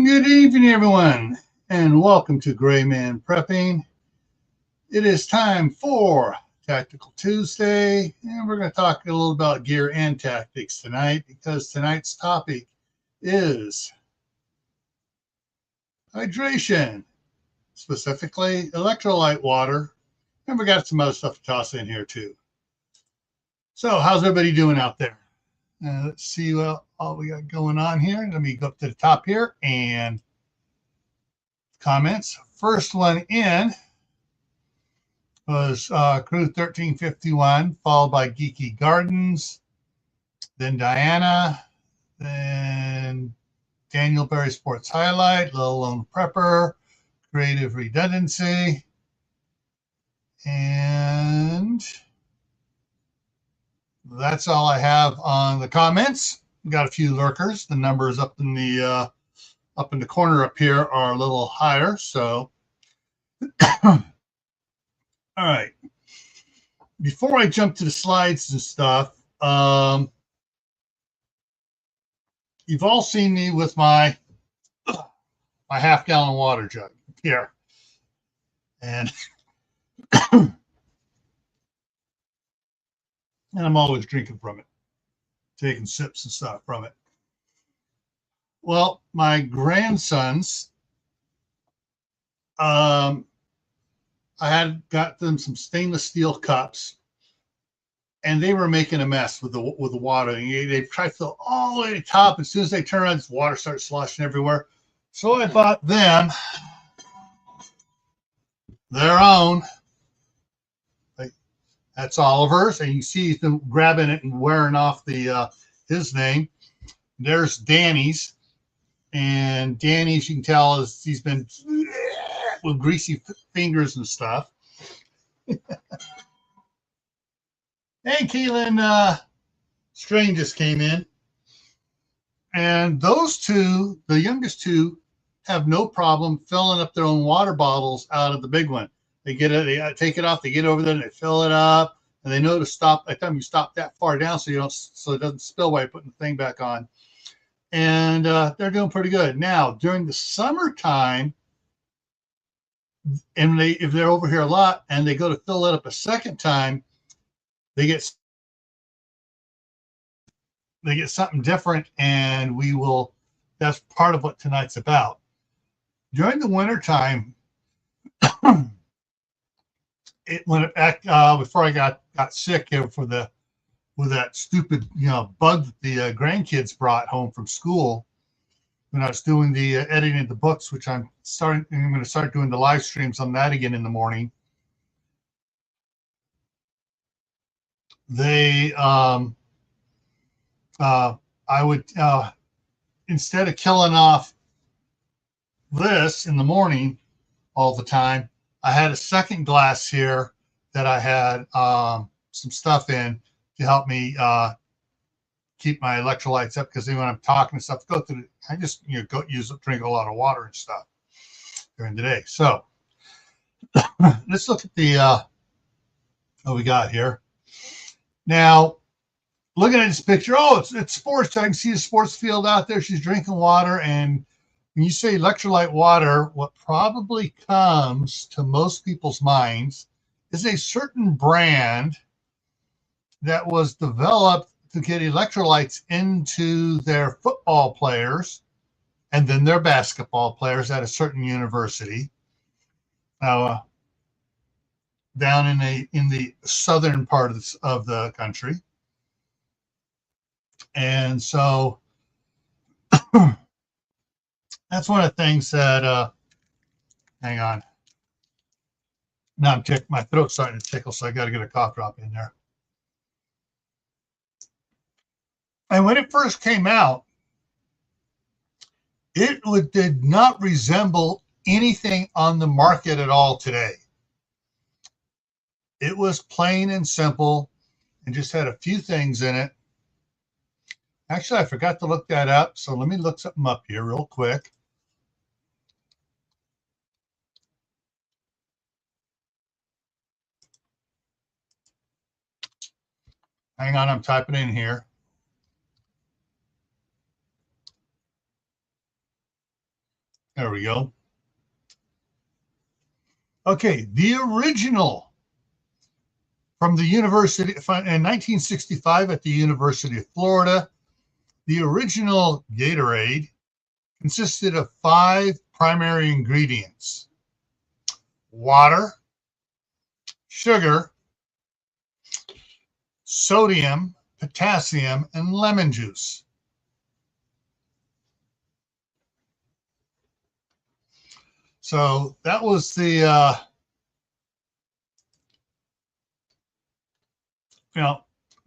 Good evening, everyone, and welcome to Gray Man Prepping. It is time for Tactical Tuesday, and we're going to talk a little about gear and tactics tonight because tonight's topic is hydration, specifically electrolyte water, and we got some other stuff to toss in here too. So, how's everybody doing out there? Let's see what all we got going on here. Let me go up to the top here and comments. First one in was Crew 1351, followed by Geeky Gardens, then Diana, then Daniel Berry Sports Highlight, Little Lone Prepper, Creative Redundancy, and that's all I have on the comments. We got a few lurkers. The numbers up in the corner up here are a little higher. So, all right. Before I jump to the slides and stuff, you've all seen me with my half-gallon water jug here, and and I'm always drinking from it, taking sips and stuff from it. Well, my grandsons, I had got them some stainless steel cups, and they were making a mess with the water. They tried to fill all the way to the top. As soon as they turn around, this water starts sloshing everywhere. So I bought them their own. That's Oliver's, and you see he's been grabbing it and wearing off the his name. There's Danny's, and Danny's, you can tell, he's been with greasy fingers and stuff. And Keelan Strain just came in, and those two, the youngest two, have no problem filling up their own water bottles out of the big one. They get it, they take it off, they get over there, and they fill it up, and they know to stop. By the time you stop that far down, so it doesn't spill while you're putting the thing back on. And they're doing pretty good. Now during the summertime, and if they're over here a lot, and they go to fill it up a second time, they get something different, and we will. That's part of what tonight's about. During the wintertime, before I got sick with that stupid bug that the grandkids brought home from school, when I was doing the editing of the books, which I'm going to start doing the live streams on that again in the morning. They I would instead of killing off this in the morning all the time, I had a second glass here that I had some stuff in to help me keep my electrolytes up, because when I'm talking and stuff, I just drink a lot of water and stuff during the day. So let's look at the what we got here. Now, looking at this picture, it's sports. I can see the sports field out there. She's drinking water, and when you say electrolyte water, what probably comes to most people's minds is a certain brand that was developed to get electrolytes into their football players and then their basketball players at a certain university down in the southern part of the country. And so that's one of the things that hang on. Now my throat's starting to tickle, so I got to get a cough drop in there. And when it first came out, it did not resemble anything on the market at all today. It was plain and simple and just had a few things in it. Actually, I forgot to look that up, so let me look something up here real quick. Hang on, I'm typing in here. There we go. Okay, the original from the University in 1965 at the University of Florida. The original Gatorade consisted of 5 primary ingredients: water, sugar, sodium, potassium, and lemon juice. So that was the,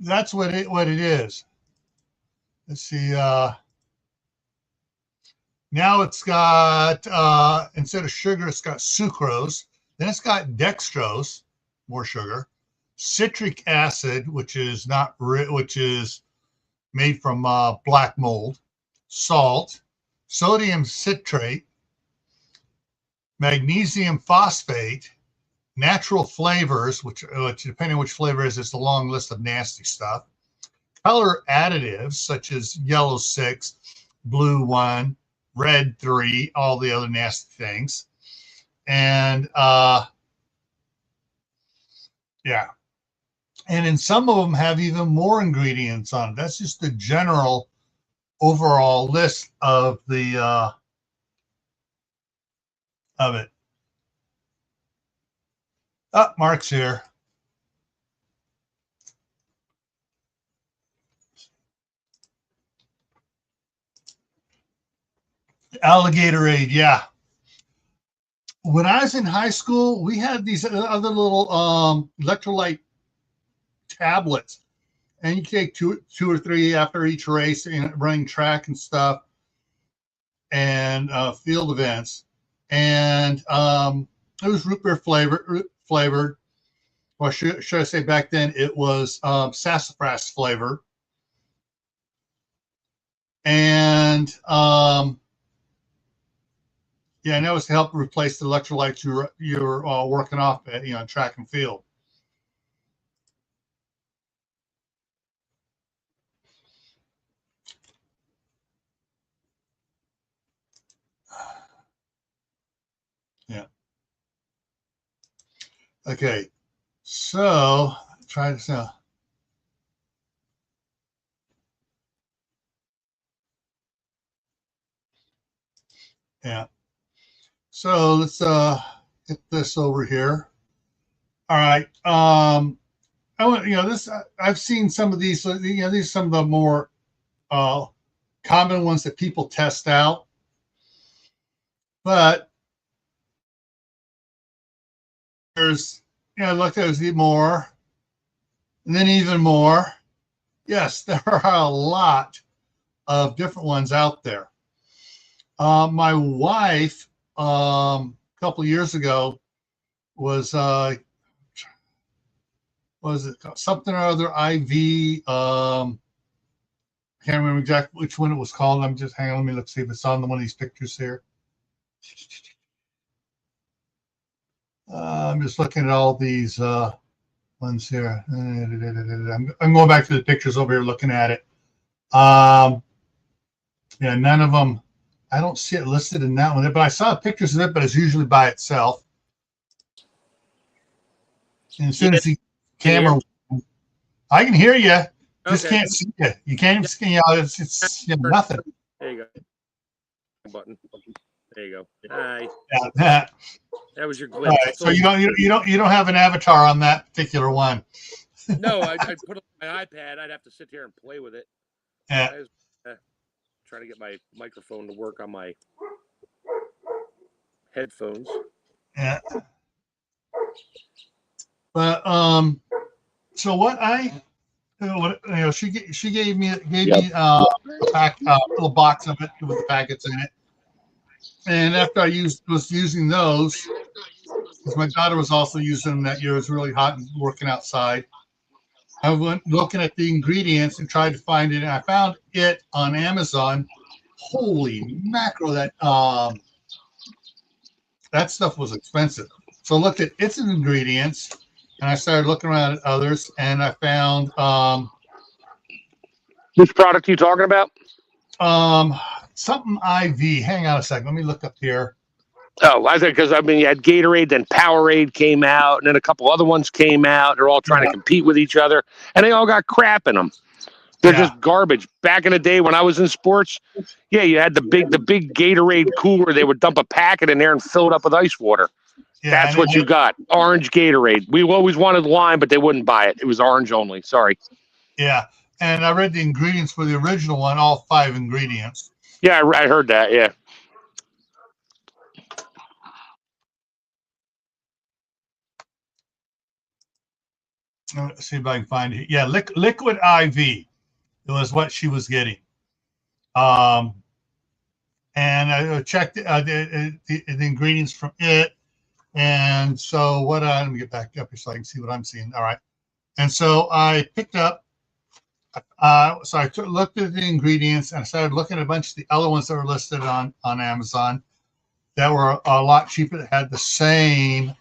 that's what it is. Let's see. Now it's got, instead of sugar, it's got sucrose. Then it's got dextrose, more sugar, citric acid, which is made from black mold, salt, sodium citrate, magnesium phosphate, natural flavors, which depending on which flavor is, it's a long list of nasty stuff, color additives such as yellow 6, blue 1, red 3, all the other nasty things. And yeah. And in some of them have even more ingredients on it. That's just the general overall list of the of it. Oh, Mark's here. Alligatorade, yeah. When I was in high school, we had these other little electrolyte tablets, and you take two or three after each race, running track and stuff, and field events. And it was root beer flavored. Or should I say back then it was sassafras flavored. And yeah, and that was to help replace the electrolytes you're working off at, track and field. Yeah. Okay. So try this out. Yeah. So let's get this over here. All right. I want this. I've seen some of these. These are some of the more common ones that people test out. But there's, look, there's more, and then even more. Yes, there are a lot of different ones out there. My wife, a couple of years ago, was it something or other IV? I can't remember exactly which one it was called. I'm just hang on. Let me see if it's on one of these pictures here. I'm just looking at all these ones here. I'm going back to the pictures over here, looking at it. Yeah, none of them. I don't see it listed in that one, but I saw pictures of it, but it's usually by itself. And as soon as the camera, I can hear you. Just can't see you. You can't see. It's nothing. There you go. Button. There you go. Hi. Yeah, that was your glitch. Right, so you don't have an avatar on that particular one. No, I put it on my iPad. I'd have to sit here and play with it. Yeah. I was trying to get my microphone to work on my headphones. Yeah. But so what she gave me a little box of it with the packets in it. And after I was using those, because my daughter was also using them that year, it was really hot and working outside. I went looking at the ingredients and tried to find it, and I found it on Amazon. Holy mackerel, that stuff was expensive. So I looked at its ingredients, and I started looking around at others, and I found which product are you talking about? something IV. Hang on a second. Let me look up here. Oh, I think because you had Gatorade, then Powerade came out, and then a couple other ones came out. They're all trying to compete with each other, and they all got crap in them. They're just garbage. Back in the day when I was in sports, you had the big Gatorade cooler. They would dump a packet in there and fill it up with ice water. Yeah, that's what you got. Orange Gatorade. We always wanted lime, but they wouldn't buy it. It was orange only. Sorry. Yeah, and I read the ingredients for the original one, all 5 ingredients. Yeah, I heard that. Yeah. Let's see if I can find it. Yeah, liquid IV. It was what she was getting. And I checked the ingredients from it. And so let me get back up here so I can see what I'm seeing. All right. And so I picked up, so I looked at the ingredients and I started looking at a bunch of the other ones that were listed on Amazon that were a lot cheaper, that had the same,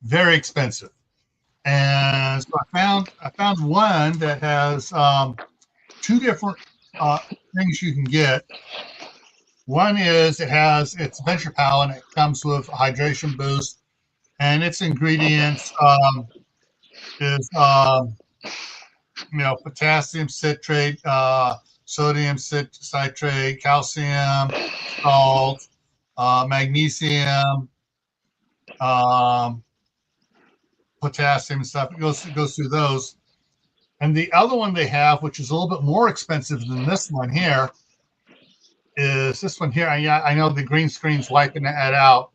very expensive. And so I found one that has 2 different things you can get. One is it's Venture Pal, and it comes with a hydration boost, and its ingredients is potassium citrate, sodium citrate, calcium, salt, magnesium, potassium and stuff. It goes through those. And the other one they have, which is a little bit more expensive than this one here, is this one here. I know the green screen's wiping that out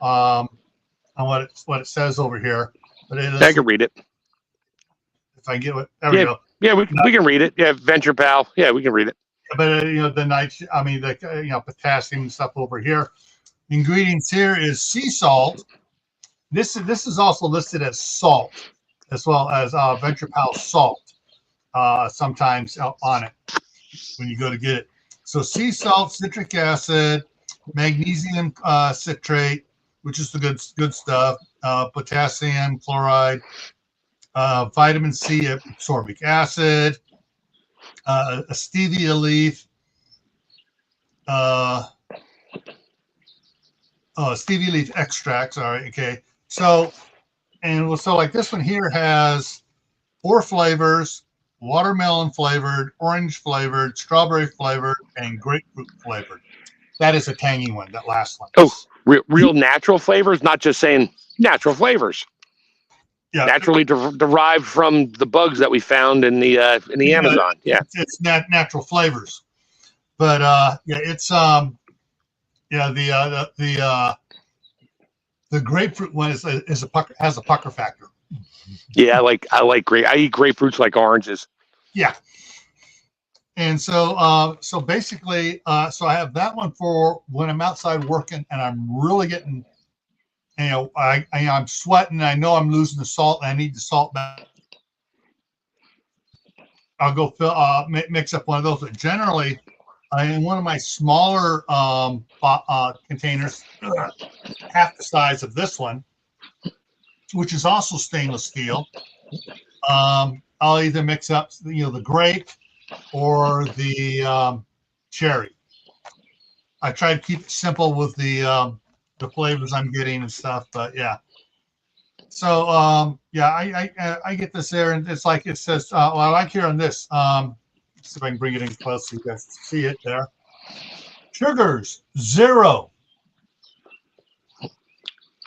on what it says over here, but it is, I can read it. If I get it, there we go. Yeah, we can read it. Yeah, Venture Pal. Yeah, we can read it. But the potassium and stuff over here. Ingredients here is sea salt. This is also listed as salt, as well as Venture Pal salt. Sometimes on it when you go to get it. So sea salt, citric acid, magnesium citrate, which is the good stuff. Potassium chloride, vitamin C, ascorbic acid, a stevia leaf. Stevia leaf extract. Sorry. Okay. So like this one here has 4 flavors: watermelon flavored, orange flavored, strawberry flavored, and grapefruit flavored. That is a tangy one, that last one. Oh, real natural flavors, not just saying natural flavors. Yeah, naturally derived from the bugs that we found in the Amazon. Yeah, it's natural flavors. But it's the grapefruit one has a pucker factor. Yeah, I like I eat grapefruits like oranges. Yeah. And so basically, so I have that one for when I'm outside working and I'm really getting, I'm sweating. I know I'm losing the salt, and I need the salt back. I'll go mix up one of those. But generally, in one of my smaller containers, half the size of this one, which is also stainless steel, I'll either mix up the grape or the cherry. I try to keep it simple with the flavors I'm getting and stuff, but yeah. So I get this there, and it's like it says. I like here on this. Let's see if I can bring it in close so you guys see it there. Sugars 0.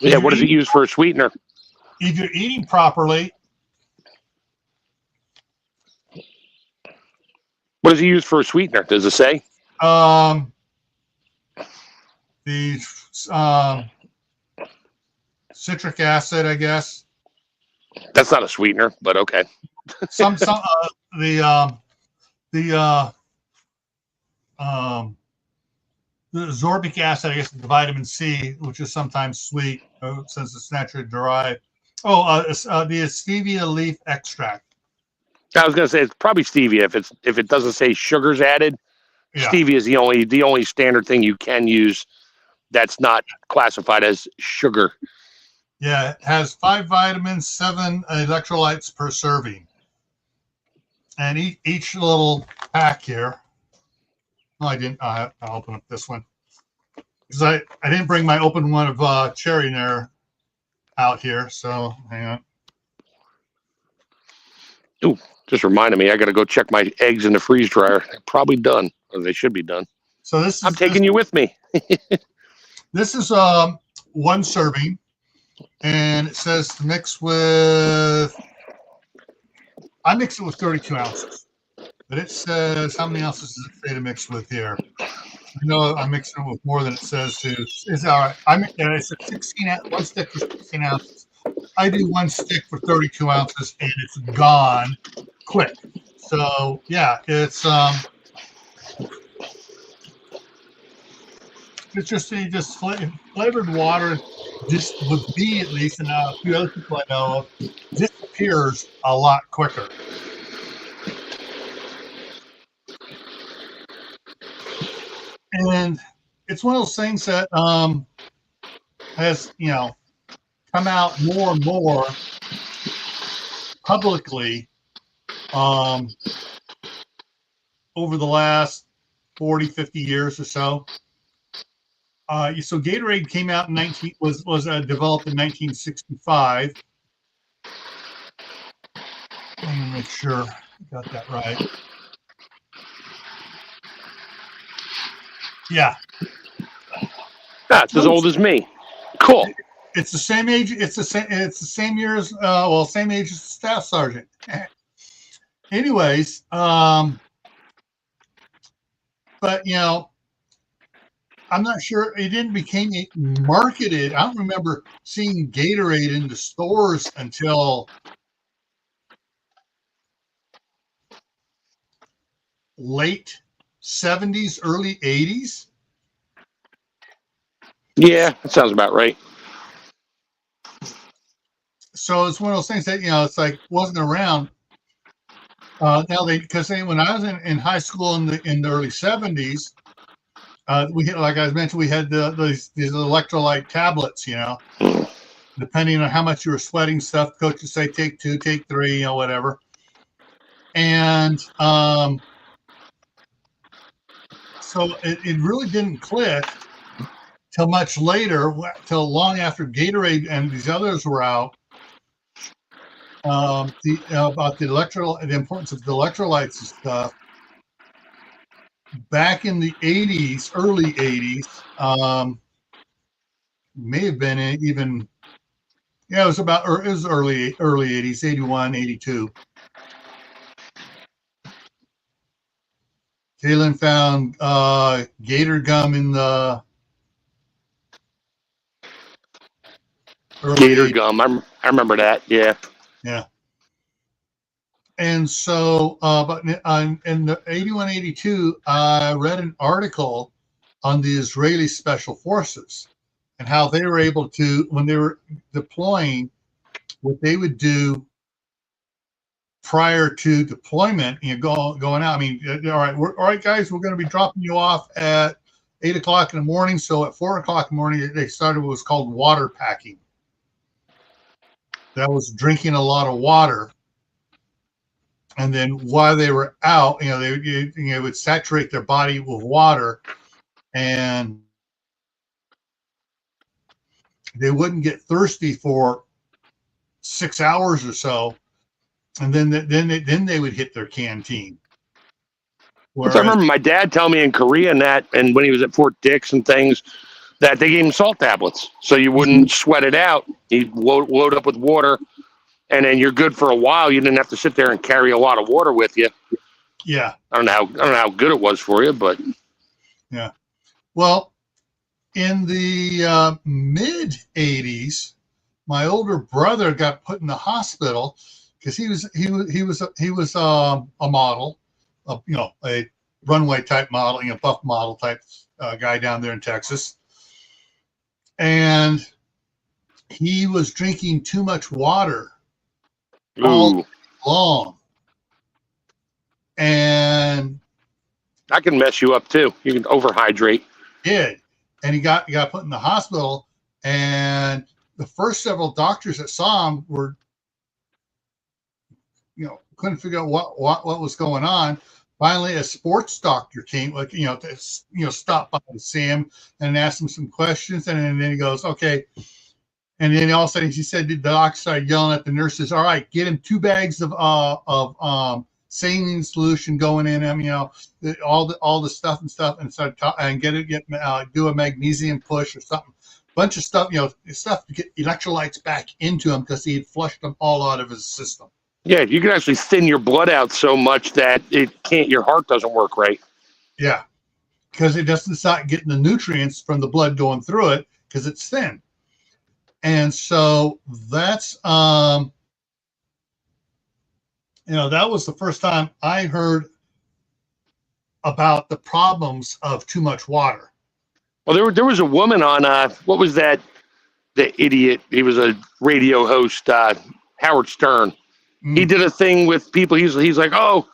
Yeah, what does it use for a sweetener? If you're eating properly. What does he use for a sweetener? Does it say? The citric acid, I guess. That's not a sweetener, but okay. The ascorbic acid, I guess, the vitamin C, which is sometimes sweet since it's naturally derived. The stevia leaf extract. I was going to say it's probably stevia. If it doesn't say sugars added, stevia is the only standard thing you can use that's not classified as sugar. Yeah, it has 5 vitamins, 7 electrolytes per serving. And each little pack here. Oh, I didn't. I'll open up this one because I didn't bring my open one of cherry nair out here. So hang on. Ooh, just reminded me. I got to go check my eggs in the freeze dryer. They're probably done, or they should be done. So this is. I'm taking you with me. This is one serving, and it says to mix with. I mix it with 32 ounces, but it says how many ounces does it say to mix with here? I know I'm mixing it with more than it says to. It's all right. It's a 16 one stick for 16 ounces. I do one stick for 32 ounces, and it's gone quick. So yeah, it's just flavored water. Just with me at least, and a few other people I know of, disappears a lot quicker. And it's one of those things that has come out more and more publicly over the last 40, 50 years or so. So Gatorade came out in was developed in 1965. Let me make sure I got that right. Yeah. That's as old as me. Cool. It's the same age. It's the same year as same age as the staff sergeant. Anyways, but I'm not sure it didn't become marketed. I don't remember seeing Gatorade in the stores until late 70s, early 80s. Yeah, that sounds about right. So it's one of those things that it's like wasn't around. Now because when I was in high school in the early 70s, we had, like I mentioned, we had these electrolyte tablets. Depending on how much you were sweating stuff, coaches say take 2, take 3, whatever. And so it really didn't click till much later, till long after Gatorade and these others were out. About the importance of the electrolytes and stuff. Back in the 80s, early 80s, may have been even, it was early 80s, 81, 82. Kaylin found Gator gum in the Gator gum. I remember that. Yeah. Yeah. And so, but in the 81, 82, I read an article on the Israeli Special Forces and how they were able to, when they were deploying, what they would do prior to deployment, going out. I mean, all right, guys, we're going to be dropping you off at 8 o'clock in the morning. So at 4 o'clock in the morning, they started what was called water packing. That was drinking a lot of water. And then while they were they would saturate their body with water, and they wouldn't get thirsty for 6 hours or so, and then they would hit their canteen. I remember my dad telling me in Korea and when he was at Fort Dix and things, that they gave him salt tablets so you wouldn't sweat it out. You load up with water. And then you're good for a while. You didn't have to sit there and carry a lot of water with you. Yeah. I don't know how good it was for you, but yeah. Well, in the mid 80s, my older brother got put in the hospital because he was a model, a runway type model, buff model type guy down there in Texas, and he was drinking too much water. All long, and that can mess you up too. You can overhydrate. And he got put in the hospital, and the first several doctors that saw him were, couldn't figure out what was going on. Finally, a sports doctor came, like, stopped by to see him and asked him some questions. And then he goes, okay. And then all of a sudden he said, the doctor started yelling at the nurses, all right, get him 2 bags of saline solution going in him, all the stuff and start and do a magnesium push or something. Bunch of stuff, stuff to get electrolytes back into him because he had flushed them all out of his system. Yeah, you can actually thin your blood out so much that your heart doesn't work right. Yeah, because it doesn't start getting the nutrients from the blood going through it because it's thin. And so that's, that was the first time I heard about the problems of too much water. Well, there was a woman on, what was that? The idiot. He was a radio host, Howard Stern. He did a thing with people. He's like, oh,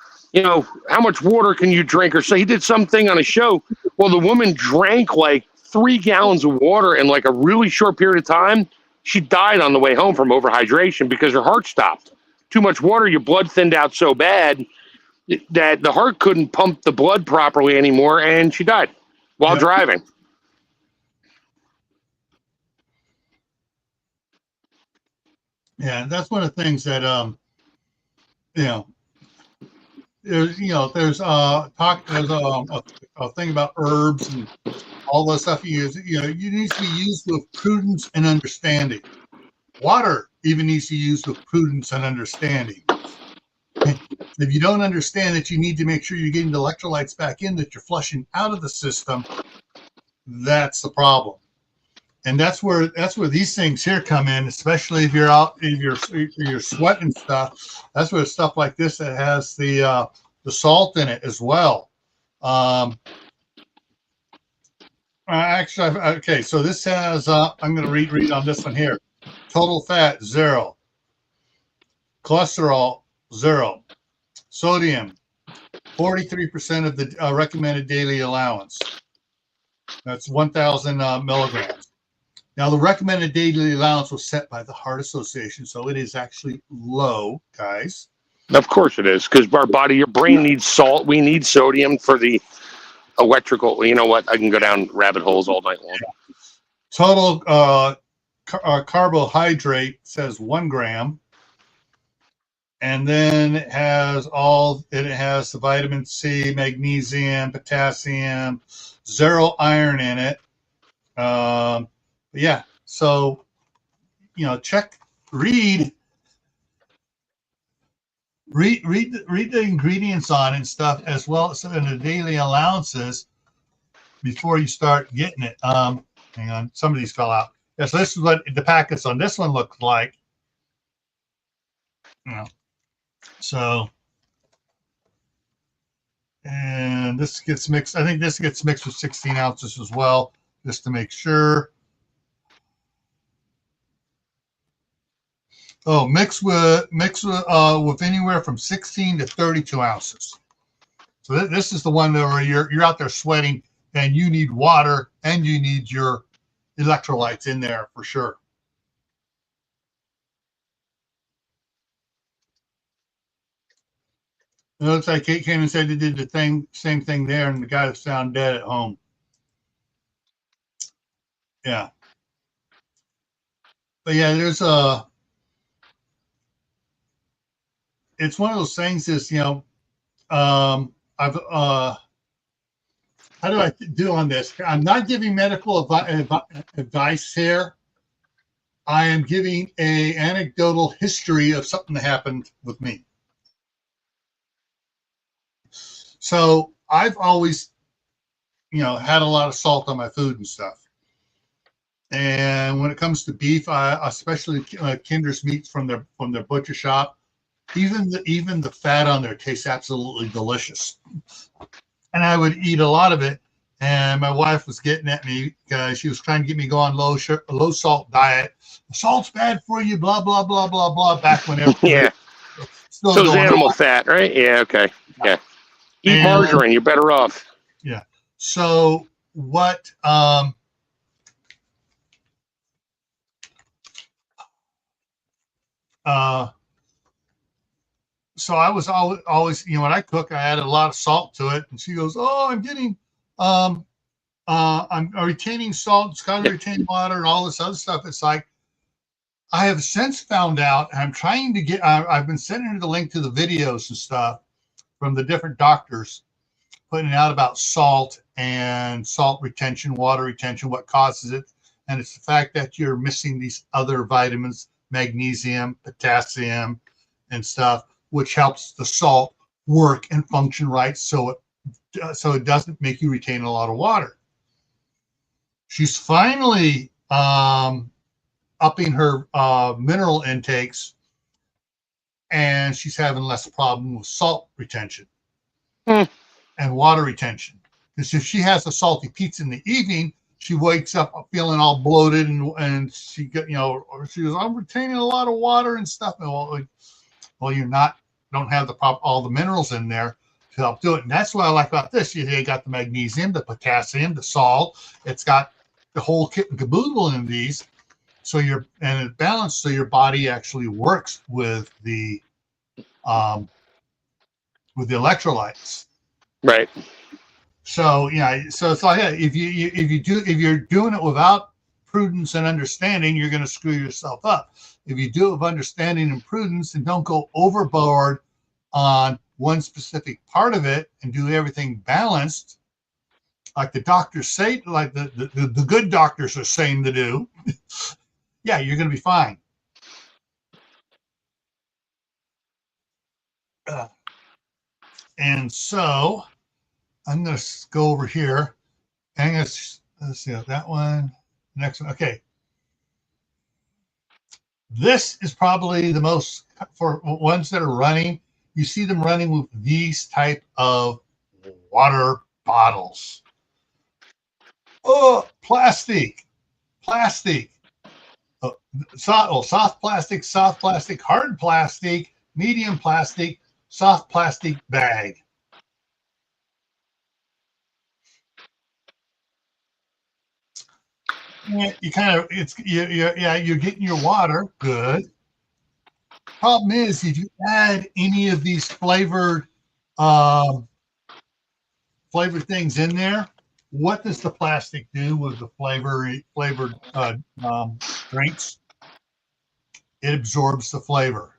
how much water can you drink? Or so he did something on a show. Well, the woman drank like 3 gallons of water in like a really short period of time. She died on the way home from overhydration because her heart stopped. Too much water, your blood thinned out so bad that the heart couldn't pump the blood properly anymore, and she died while driving. Yeah, that's one of the things that there's a thing about herbs and all the stuff you use. You need to be used with prudence and understanding. Water even needs to be used with prudence and understanding. If you don't understand that you need to make sure you're getting the electrolytes back in, that you're flushing out of the system, that's the problem. And that's where these things here come in, especially if you're out, if you're sweating stuff. That's where stuff like this that has the salt in it as well. Actually, okay. So this has I'm going to read on this one here. Total fat 0, cholesterol 0, sodium 43% of the recommended daily allowance. That's 1,000 milligrams. Now, the recommended daily allowance was set by the Heart Association, so it is actually low, guys. Of course it is, because our body, your brain needs salt. We need sodium for the electrical. You know what? I can go down rabbit holes all night long. Total carbohydrate says 1 gram. And then it has the vitamin C, magnesium, potassium, 0 iron in it. Yeah, so read the ingredients on it and stuff, as well as in the daily allowances before you start getting it. Hang on, some of these fell out. Yeah, so this is what the packets on this one looked like. So, and this gets mixed. I think this gets mixed with 16 ounces as well, just to make sure. Oh, mix with anywhere from 16 to 32 ounces. So this is the one where you're out there sweating and you need water and you need your electrolytes in there for sure. It looks like Kate came and said they did the same thing there, and the guy was found dead at home. Yeah. But yeah, there's it's one of those things is, how do I do on this? I'm not giving medical advice here. I am giving an anecdotal history of something that happened with me. So I've always, had a lot of salt on my food and stuff. And when it comes to beef, I especially Kinder's meats from their butcher shop, even the fat on there tastes absolutely delicious. And I would eat a lot of it. And my wife was getting at me because she was trying to get me go on low salt diet. Salt's bad for you, blah blah blah blah blah. Back whenever, yeah. So it's animal fat, right? Yeah. Okay. Yeah. Eat margarine. You're better off. Yeah. So what? so I was always, you know, when I cook, I added a lot of salt to it. And she goes, "Oh, I'm getting, I'm retaining salt, it's got to retain water, and all this other stuff." It's like, I have since found out, and I'm trying to get, I've been sending her the link to the videos and stuff from the different doctors putting out about salt and salt retention, water retention, what causes it. And it's the fact that you're missing these other vitamins, magnesium, potassium, and stuff, which helps the salt work and function right, so it doesn't make you retain a lot of water. She's finally upping her mineral intakes, and she's having less problem with salt retention and water retention. Because if she has a salty pizza in the evening, she wakes up feeling all bloated, and she get, you know, she goes, "I'm retaining a lot of water and stuff." And well, you're not, don't have all the minerals in there to help do it. And that's what I like about this. You got the magnesium, the potassium, the salt. It's got the whole kit and caboodle in these. So and it's balanced, so your body actually works with the electrolytes. Right. So yeah, so it's like, if you're doing it without prudence and understanding, you're going to screw yourself up. If you do it with understanding and prudence, and don't go overboard on one specific part of it, and do everything balanced, like the doctors say, like the good doctors are saying to do, yeah, you're going to be fine. And so I'm going to go over here. And let's see that one. Next one. Okay. This is probably the most, for ones that are running, you see them running with these type of water bottles. Oh, plastic. Soft plastic, hard plastic, medium plastic, soft plastic bag. You kind of, you're getting your water good. Problem is, if you add any of these flavored things in there, what does the plastic do with the flavored drinks? It absorbs the flavor.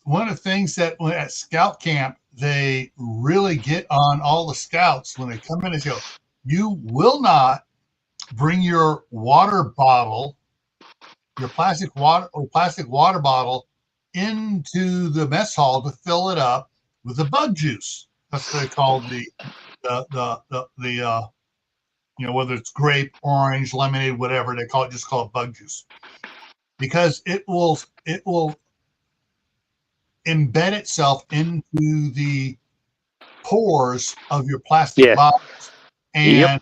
One of the things that at scout camp, they really get on all the scouts when they come in and go, "You will not bring your water bottle, your plastic water bottle, into the mess hall to fill it up with the bug juice." That's what they call the you know, whether it's grape, orange, lemonade, whatever they call it, just call it bug juice, because it will embed itself into the pores of your plastic bottles. And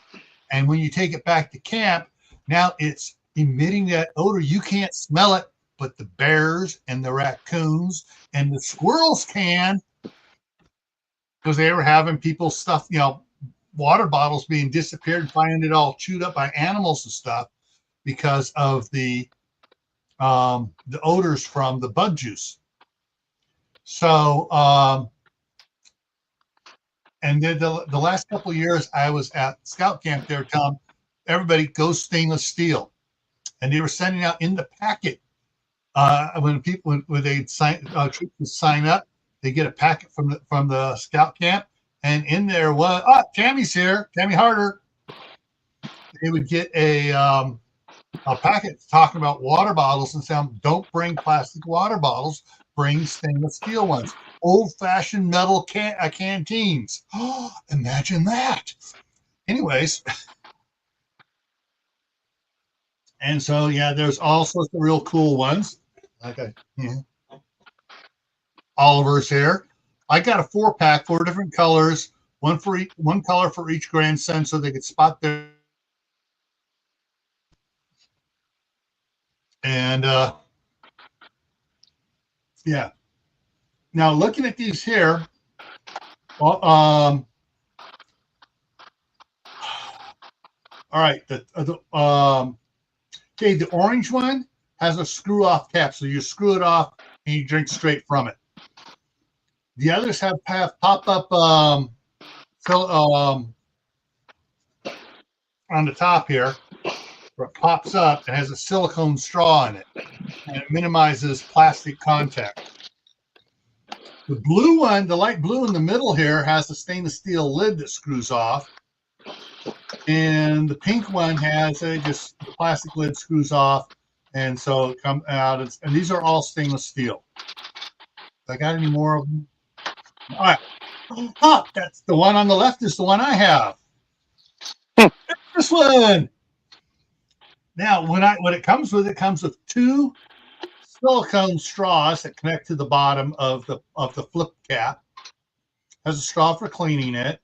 when you take it back to camp, now it's emitting that odor. You can't smell it, but the bears and the raccoons and the squirrels can, because they were having people stuff, you know, water bottles being disappeared, finding it all chewed up by animals and stuff because of the odors from the bug juice. So, and then the last couple of years I was at scout camp, they were telling everybody, go stainless steel. And they were sending out in the packet, when they troops would sign up, they get a packet from the scout camp, and in there was, Tammy's here, Tammy Harder. They would get a packet talking about water bottles and saying, don't bring plastic water bottles, bring stainless steel ones. Old-fashioned metal canteens. Oh, imagine that. Anyways. And so, yeah, there's all sorts of real cool ones. Like Oliver's here. I got a 4-pack, 4 different colors, one color for each grandson, so they could spot their. And yeah. Now looking at these here, all right. Okay, the orange one has a screw-off cap, so you screw it off and you drink straight from it. The others have pop-up on the top here, where it pops up and has a silicone straw in it, and it minimizes plastic contact. The blue one, the light blue in the middle here, has a stainless steel lid that screws off, and the pink one has just the plastic lid screws off, and so it comes out. And these are all stainless steel. I got any more of them? All right. Oh, that's the one on the left is the one I have. This one. Now, when it comes with two silicone straws that connect to the bottom of the flip cap. Has a straw for cleaning it.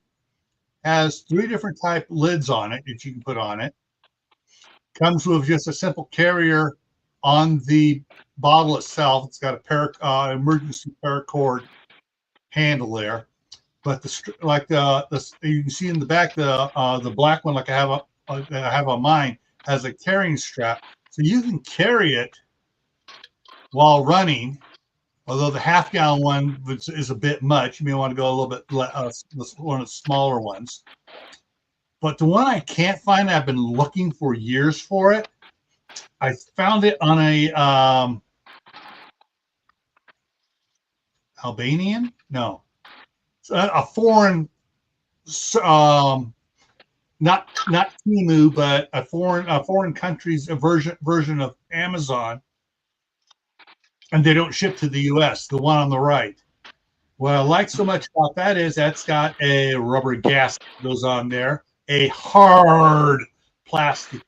Has 3 different type lids on it that you can put on it. Comes with just a simple carrier on the bottle itself. It's got a emergency paracord handle there. But you can see in the back, the black one, like I have on mine, has a carrying strap, so you can carry it while running. Although the half-gallon one is a bit much, you may want to go a little bit one of the smaller ones. But the one I can't find, I've been looking for years for it. I found it on a Albanian? No. A foreign, not Temu, but a foreign country's version of Amazon, and they don't ship to the U.S. The one on the right. What I like so much about that is that's got a rubber gasket that goes on there, a hard plastic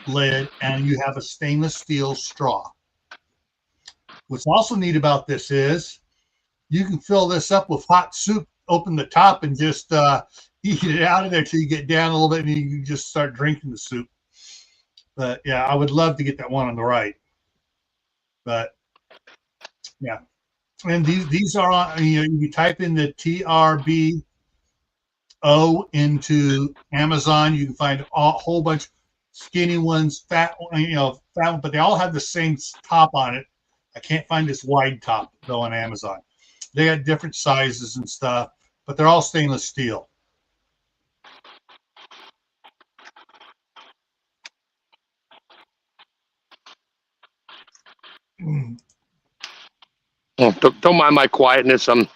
lid, and you have a stainless steel straw. What's also neat about this is you can fill this up with hot soup, open the top, and just eat it out of there till you get down a little bit, and you can just start drinking the soup. But yeah, I would love to get that one on the right. But yeah, and these are on. You type in the TRBO into Amazon, you can find a whole bunch skinny ones, fat, but they all have the same top on it. I can't find this wide top though on Amazon. They got different sizes and stuff, but they're all stainless steel. Don't mind my quietness. I'm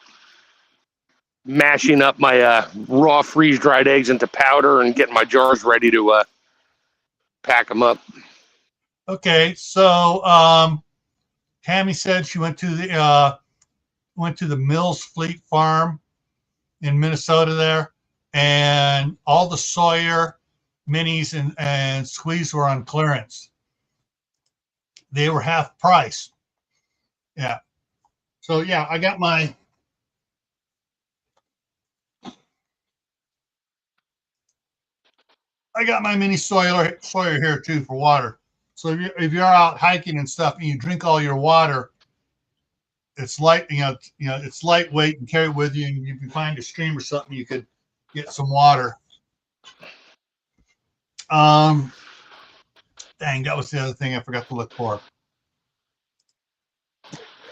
mashing up my raw freeze-dried eggs into powder and getting my jars ready to pack them up. Okay, so Tammy said she went to the Mills Fleet Farm in Minnesota there, and all the Sawyer minis and squeeze were on clearance. They were half price. Yeah. So yeah, I got my mini Sawyer here too for water. So if you're out hiking and stuff and you drink all your water, it's light, it's lightweight and carry it with you. And if you find a stream or something, you could get some water. Dang, that was the other thing I forgot to look for.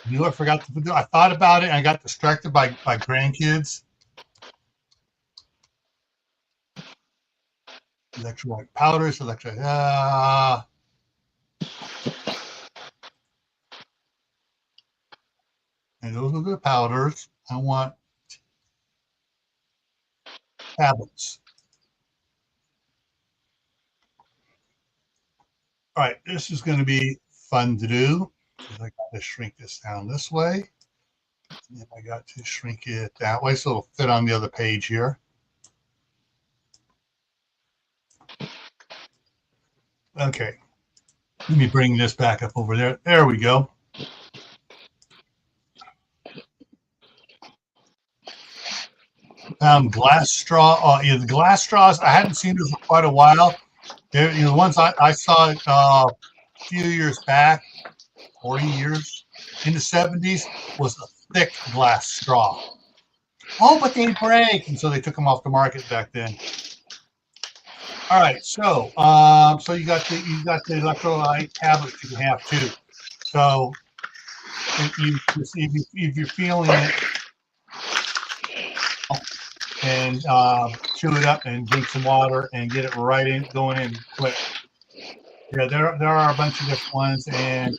You know, I forgot to do. I thought about it, and I got distracted by grandkids. Electrolyte powders, electrolyte. And those are the powders. I want tablets. All right, this is going to be fun to do. I got to shrink this down this way. And I got to shrink it that way so it'll fit on the other page here. Okay. Let me bring this back up over there. There we go. Glass straw. Yeah, the glass straws, I hadn't seen this for quite a while. The ones I saw a few years back, 40 years, in the 70s, was a thick glass straw. Oh, but they break, and so they took them off the market back then. All right, so you got the electrolyte tablets you can have too. So if you're feeling it, and chew it up and drink some water and get it right in, going in quick. Yeah, there are a bunch of different ones, and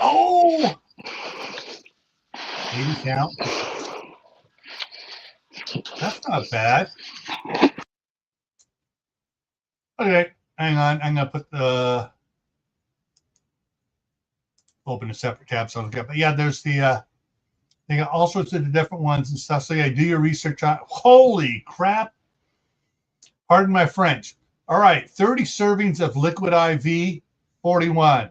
oh, 80 count. That's not bad. Okay, hang on. I'm gonna put the open a separate tab so I don't get. But yeah, there's the they got all sorts of different ones and stuff. So yeah, do your research on. Holy crap! Pardon my French. All right, 30 servings of liquid IV, 41.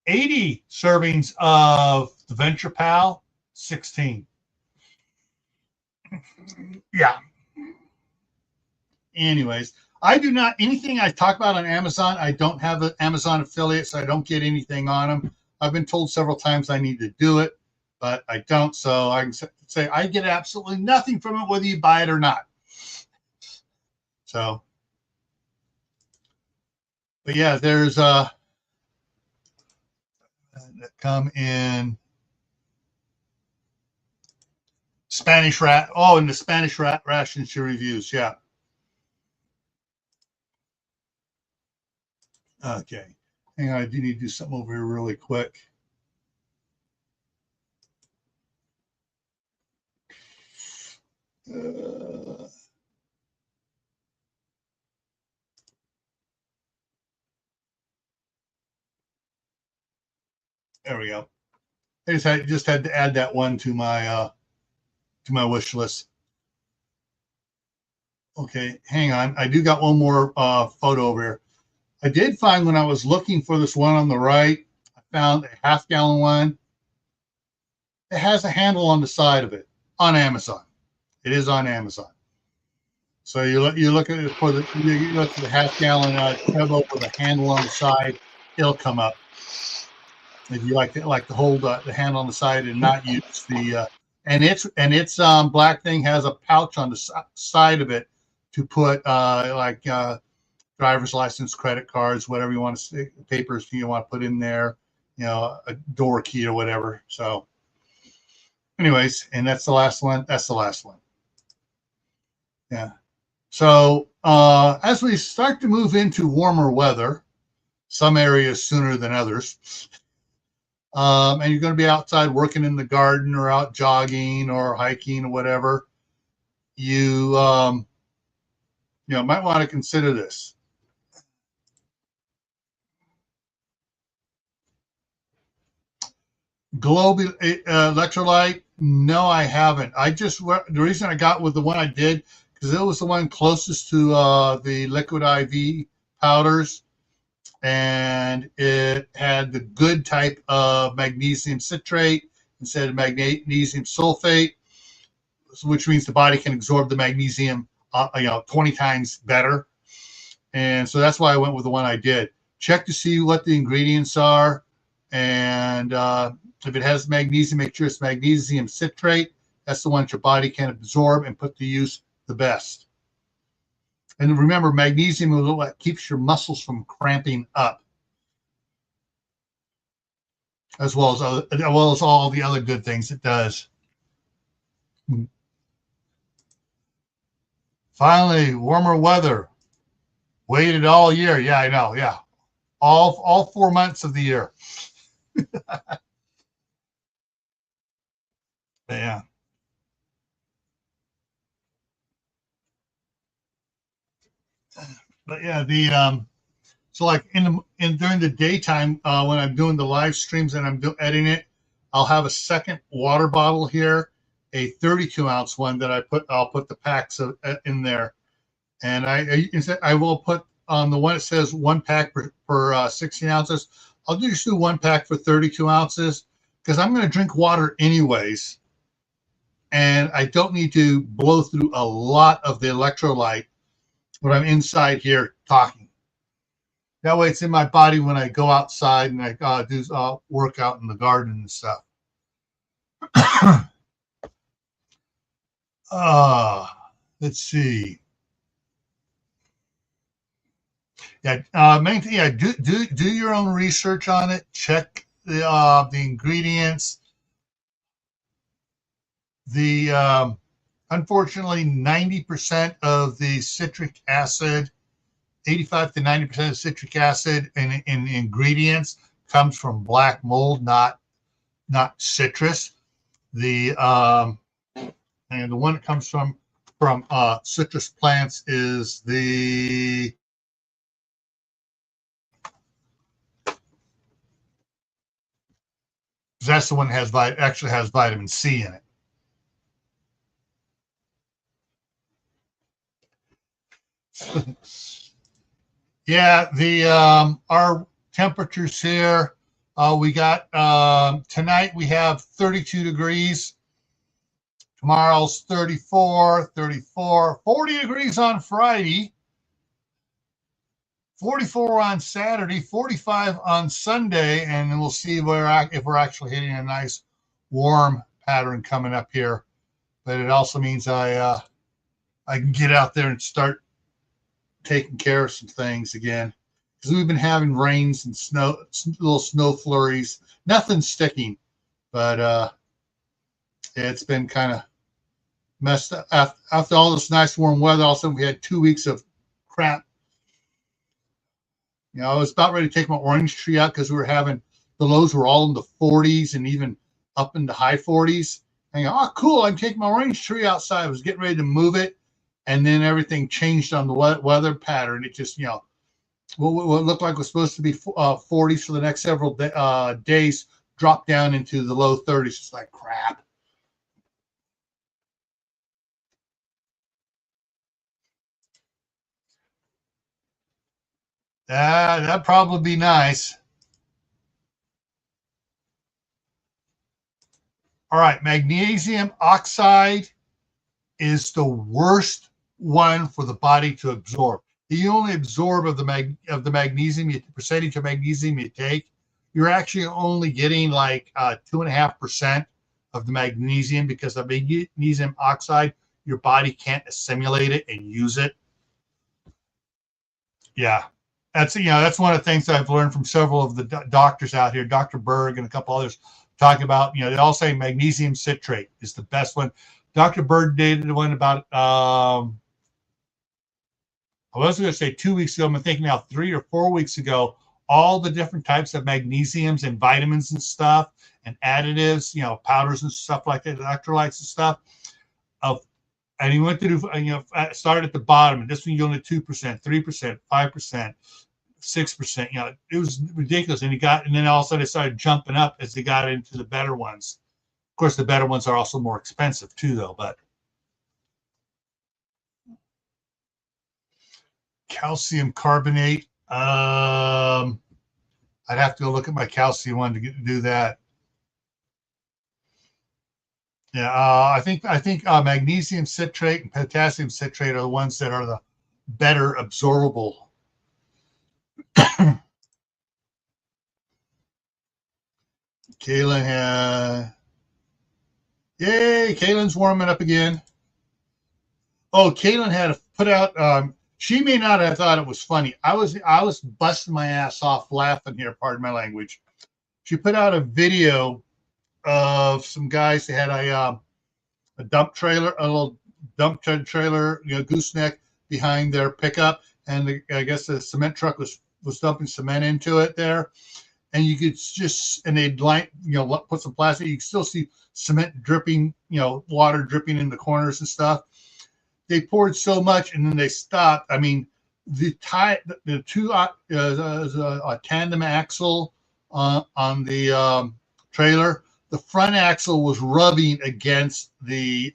80 servings of the Venture Pal, 16. Yeah. Anyways, I do not, anything I talk about on Amazon, I don't have an Amazon affiliate, so I don't get anything on them. I've been told several times I need to do it, but I don't. So I can say I get absolutely nothing from it, whether you buy it or not. So, but yeah, there's that come in Spanish rat. Oh, and the Spanish rat ration she reviews. Yeah. Okay. Hang on. I do need to do something over here really quick. There we go. I just had to add that one to my wish list. Okay, hang on. I do got one more photo over here. I did find when I was looking for this one on the right, I found a half-gallon one. It has a handle on the side of it on Amazon. It is on Amazon. So you look at it for the you look at the half-gallon turbo with a handle on the side, it'll come up. If you like to hold the handle on the side and not use the and its black thing has a pouch on the side of it to put driver's license, credit cards, whatever you want to stick, papers you want to put in there, a door key or whatever. So anyways, and that's the last one. That's the last one. Yeah. So as we start to move into warmer weather, some areas sooner than others, and you're going to be outside working in the garden or out jogging or hiking or whatever, you might want to consider this. Globe Electrolyte? No, I haven't. The reason I got with the one I did because it was the one closest to the liquid IV powders, and it had the good type of magnesium citrate instead of magnesium sulfate, which means the body can absorb the magnesium 20 times better. And so that's why I went with the one I did. Check to see what the ingredients are, and if it has magnesium, make sure it's magnesium citrate. That's the one that your body can absorb and put to use the best. And remember, magnesium is what keeps your muscles from cramping up, as well as all the other good things it does. Finally, warmer weather. Waited all year. Yeah, I know. Yeah, all 4 months of the year. Yeah. But yeah, so like during the daytime when I'm doing the live streams and I'm editing it, I'll have a second water bottle here, a 32-ounce one that I'll put the packs in there, and I will put on the one that says 1 pack per 16 ounces. I'll just do 1 pack for 32 ounces because I'm going to drink water anyways, and I don't need to blow through a lot of the electrolyte when I'm inside here talking. That way it's in my body when I go outside and I do work out in the garden and stuff. Let's see. Yeah, main thing, do your own research on it. Check the ingredients. The unfortunately 90% of the citric acid, 85 to 90% of citric acid in ingredients comes from black mold, not citrus. And the one that comes from citrus plants is that's the one that actually has vitamin C in it. Yeah, our temperatures here, we got tonight we have 32 degrees. Tomorrow's 34, 40 degrees on Friday, 44 on Saturday, 45 on Sunday, and then we'll see if we're actually hitting a nice warm pattern coming up here. But it also means I can get out there and start taking care of some things again, because we've been having rains and little snow flurries. Nothing sticking, but it's been kind of messed up. After all this nice warm weather, all of a sudden we had 2 weeks of crap. You know, I was about ready to take my orange tree out because we were having the lows were all in the 40s and even up into high 40s. And I go, oh, cool, I'm taking my orange tree outside. I was getting ready to move it, and then everything changed on the weather pattern. It just, you know, what looked like was supposed to be 40s for the next several days dropped down into the low 30s. It's like crap. That'd probably be nice. All right, magnesium oxide is the worst one for the body to absorb. You only absorb of the magnesium, the percentage of magnesium you take. You're actually only getting like 2.5% of the magnesium, because the magnesium oxide, your body can't assimilate it and use it. Yeah. That's one of the things that I've learned from several of the doctors out here, Dr. Berg and a couple others, talking about, they all say magnesium citrate is the best one. Dr. Berg did one about, I was going to say 2 weeks ago, I'm thinking now 3 or 4 weeks ago, all the different types of magnesiums and vitamins and stuff and additives, powders and stuff like that, electrolytes and stuff. And he went to do, started at the bottom, and this one you only 2%, 3%, 5%. 6%, it was ridiculous. And then all of a sudden it started jumping up as they got into the better ones. Of course, the better ones are also more expensive too, though. But calcium carbonate, I'd have to go look at my calcium one to do that. Yeah, I think magnesium citrate and potassium citrate are the ones that are the better absorbable. Kaylin's warming up again. Oh, Kaylin had to put out, she may not have thought it was funny. I was busting my ass off laughing here, pardon my language. She put out a video of some guys that had a dump trailer, a little dump trailer, gooseneck behind their pickup, and I guess the cement truck was dumping cement into it there. And you could and they'd put some plastic. You could still see cement dripping, water dripping in the corners and stuff. They poured so much, and then they stopped. I mean, the two a tandem axle on the trailer. The front axle was rubbing against the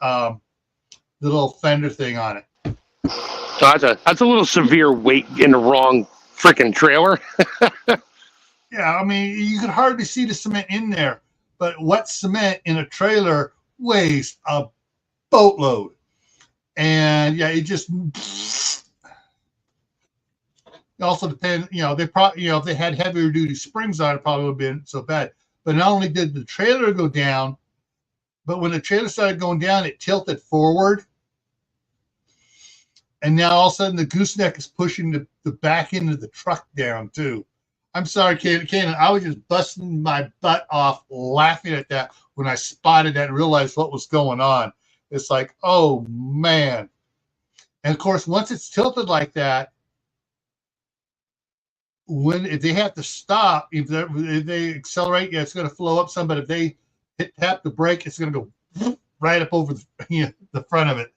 little fender thing on it. So that's a little severe weight in the wrong freaking trailer. Yeah, I mean, you could hardly see the cement in there, but wet cement in a trailer weighs a boatload. And yeah, it just also depends, they probably, if they had heavier duty springs on it, probably would have been so bad. But not only did the trailer go down, but when the trailer started going down, it tilted forward. And now all of a sudden the gooseneck is pushing the back end of the truck down too. I'm sorry, Kanan. I was just busting my butt off laughing at that when I spotted that and realized what was going on. It's like, oh man. And of course, once it's tilted like that, if they have to stop, if they accelerate, yeah, it's going to flow up some. But if they tap the brake, it's going to go right up over the front of it.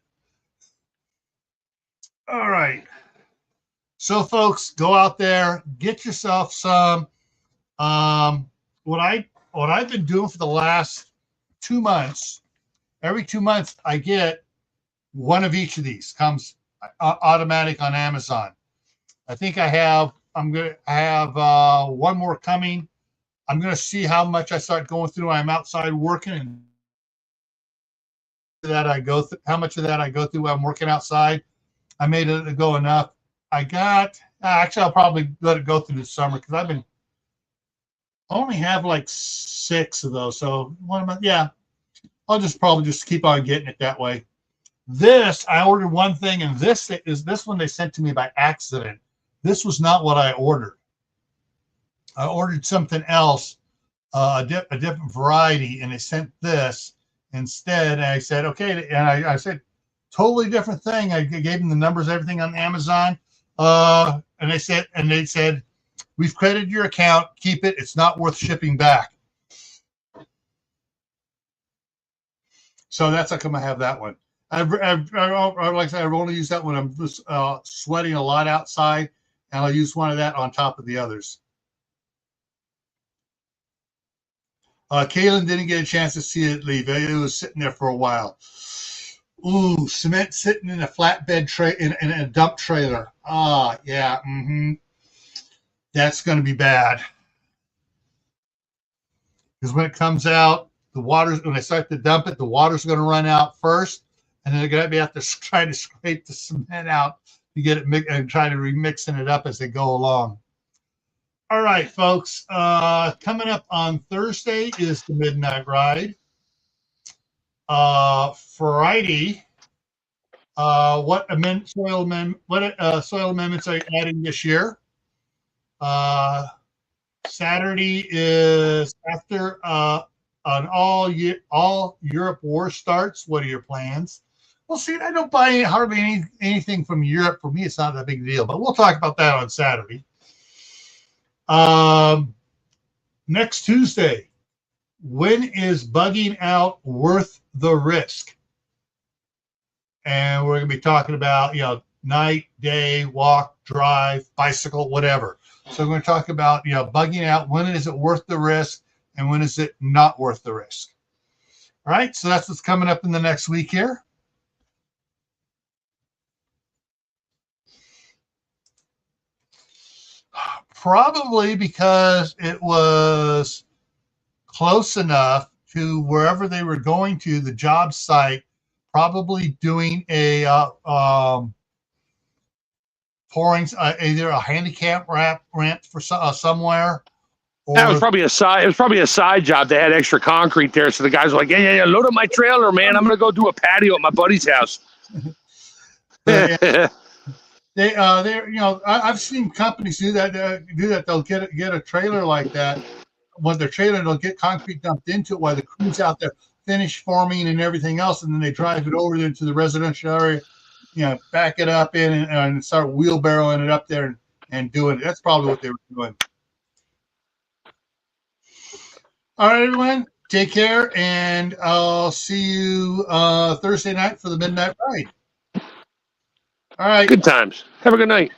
All right. So, folks, go out there, get yourself some. What I've been doing for the last 2 months, every 2 months, I get one of each of these. Comes automatic on Amazon. I think I'm gonna have one more coming. I'm gonna see how much I start going through. I'm outside working, and how much of that I go through while I'm working outside. I made it go enough. Actually, I'll probably let it go through the summer because I only have like 6 of those. So I'll probably just keep on getting it that way. This, I ordered one thing, and this one they sent to me by accident. This was not what I ordered. I ordered something else, a different variety, and they sent this instead. And I said, okay. And I said, totally different thing. I gave them the numbers, everything on Amazon. And they said, we've credited your account. Keep it. It's not worth shipping back. So that's how come I have that one. Like I said, I've only used that when I'm just sweating a lot outside, and I'll use one of that on top of the others. Kaylin didn't get a chance to see it leave. It was sitting there for a while. Ooh, cement sitting in a flatbed tray in a dump trailer. Yeah. That's going to be bad. Because when it comes out, when I start to dump it, the water's going to run out first, and then they're going to have to try to scrape the cement out to get it mixed and try to remixing it up as they go along. All right, folks. Coming up on Thursday is the Midnight Ride. Friday, what soil amendments are you adding this year? Saturday is after an all Europe war starts. What are your plans? Well, see, I don't buy hardly anything from Europe. For me, it's not a big deal, but we'll talk about that on Saturday. Next Tuesday, when is bugging out worth the risk? And we're going to be talking about, night, day, walk, drive, bicycle, whatever. So we're going to talk about, bugging out. When is it worth the risk, and when is it not worth the risk? All right. So that's what's coming up in the next week here. Probably because it was close enough to wherever they were going to, the job site, probably doing a pouring either a handicap ramp for somewhere. That was probably a side. It was probably a side job. They had extra concrete there, so the guys were like, "Yeah, load up my trailer, man. I'm gonna go do a patio at my buddy's house." I've seen companies do that. They'll get a trailer like that. When their trailer, they'll get concrete dumped into it while the crew's out there finish forming and everything else, and then they drive it over into the residential area, back it up in and start wheelbarrowing it up there and doing it. That's probably what they were doing. All right, everyone, take care, and I'll see you Thursday night for the Midnight Ride. All right. Good times. Have a good night.